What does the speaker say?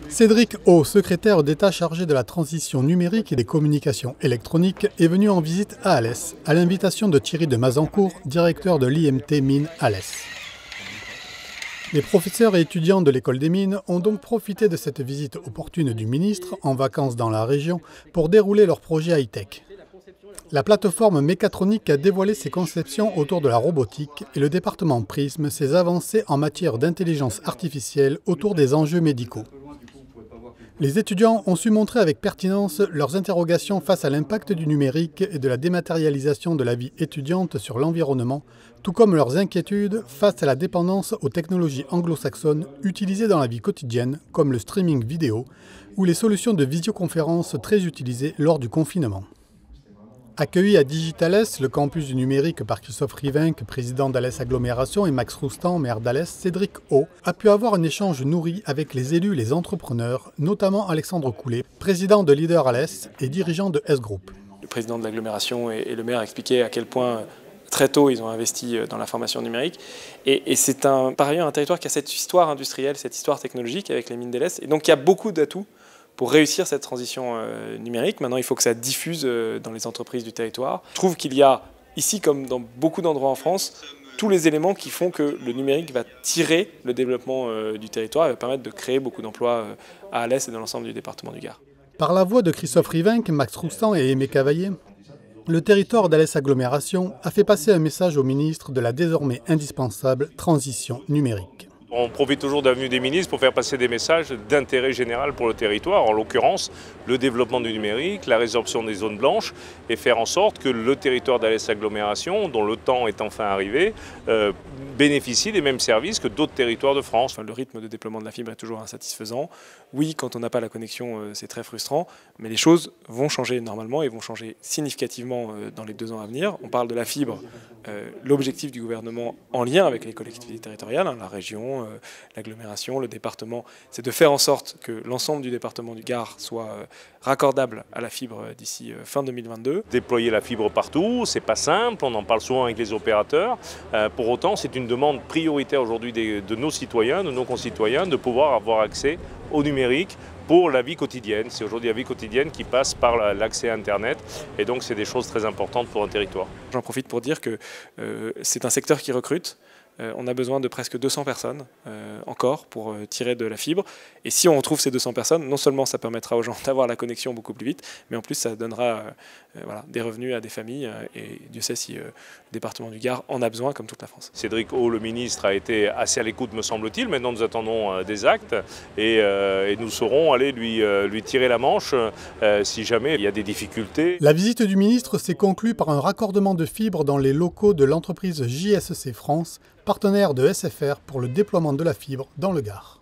Cédric O, secrétaire d'État chargé de la transition numérique et des communications électroniques, est venu en visite à Alès, à l'invitation de Thierry de Mazancourt, directeur de l'IMT Mines Alès. Les professeurs et étudiants de l'école des mines ont donc profité de cette visite opportune du ministre, en vacances dans la région, pour dérouler leur projet high-tech. La plateforme mécatronique a dévoilé ses conceptions autour de la robotique et le département Prisme ses avancées en matière d'intelligence artificielle autour des enjeux médicaux. Les étudiants ont su montrer avec pertinence leurs interrogations face à l'impact du numérique et de la dématérialisation de la vie étudiante sur l'environnement, tout comme leurs inquiétudes face à la dépendance aux technologies anglo-saxonnes utilisées dans la vie quotidienne, comme le streaming vidéo ou les solutions de visioconférence très utilisées lors du confinement. Accueilli à Digitalès, le campus du numérique par Christophe Rivinc, président d'Alès Agglomération, et Max Roustan, maire d'Alès, Cédric O a pu avoir un échange nourri avec les élus et les entrepreneurs, notamment Alexandre Coulet, président de Leader Alès et dirigeant de S-Group. Le président de l'agglomération et le maire expliquaient à quel point très tôt ils ont investi dans la formation numérique. Et c'est par ailleurs un territoire qui a cette histoire industrielle, cette histoire technologique avec les mines d'Alès. Et donc il y a beaucoup d'atouts pour réussir cette transition numérique. Maintenant, il faut que ça diffuse dans les entreprises du territoire. Je trouve qu'il y a, ici comme dans beaucoup d'endroits en France, tous les éléments qui font que le numérique va tirer le développement du territoire et va permettre de créer beaucoup d'emplois à Alès et dans l'ensemble du département du Gard. Par la voix de Christophe Rivinc, Max Roustan et Aimé Cavaillé, le territoire d'Alès Agglomération a fait passer un message au ministre de la désormais indispensable transition numérique. On profite toujours de l'avenue des ministres pour faire passer des messages d'intérêt général pour le territoire, en l'occurrence le développement du numérique, la résorption des zones blanches et faire en sorte que le territoire d'Alès Agglomération, dont le temps est enfin arrivé, bénéficie des mêmes services que d'autres territoires de France. Le rythme de déploiement de la fibre est toujours insatisfaisant. Oui, quand on n'a pas la connexion, c'est très frustrant, mais les choses vont changer normalement et vont changer significativement dans les 2 ans à venir. On parle de la fibre, l'objectif du gouvernement en lien avec les collectivités territoriales, la région, l'agglomération, le département, c'est de faire en sorte que l'ensemble du département du Gard soit raccordable à la fibre d'ici fin 2022. Déployer la fibre partout, c'est pas simple, on en parle souvent avec les opérateurs. Pour autant, c'est une demande prioritaire aujourd'hui de nos citoyens, de nos concitoyens, de pouvoir avoir accès au numérique pour la vie quotidienne. C'est aujourd'hui la vie quotidienne qui passe par l'accès à Internet et donc c'est des choses très importantes pour un territoire. J'en profite pour dire que c'est un secteur qui recrute. On a besoin de presque 200 personnes encore pour tirer de la fibre. Et si on retrouve ces 200 personnes, non seulement ça permettra aux gens d'avoir la connexion beaucoup plus vite, mais en plus ça donnera des revenus à des familles. Et Dieu sait si le département du Gard en a besoin, comme toute la France. Cédric O, le ministre, a été assez à l'écoute, me semble-t-il. Maintenant, nous attendons des actes et nous saurons aller lui tirer la manche si jamais il y a des difficultés. La visite du ministre s'est conclue par un raccordement de fibres dans les locaux de l'entreprise JSC France, partenaire de SFR pour le déploiement de la fibre dans le Gard.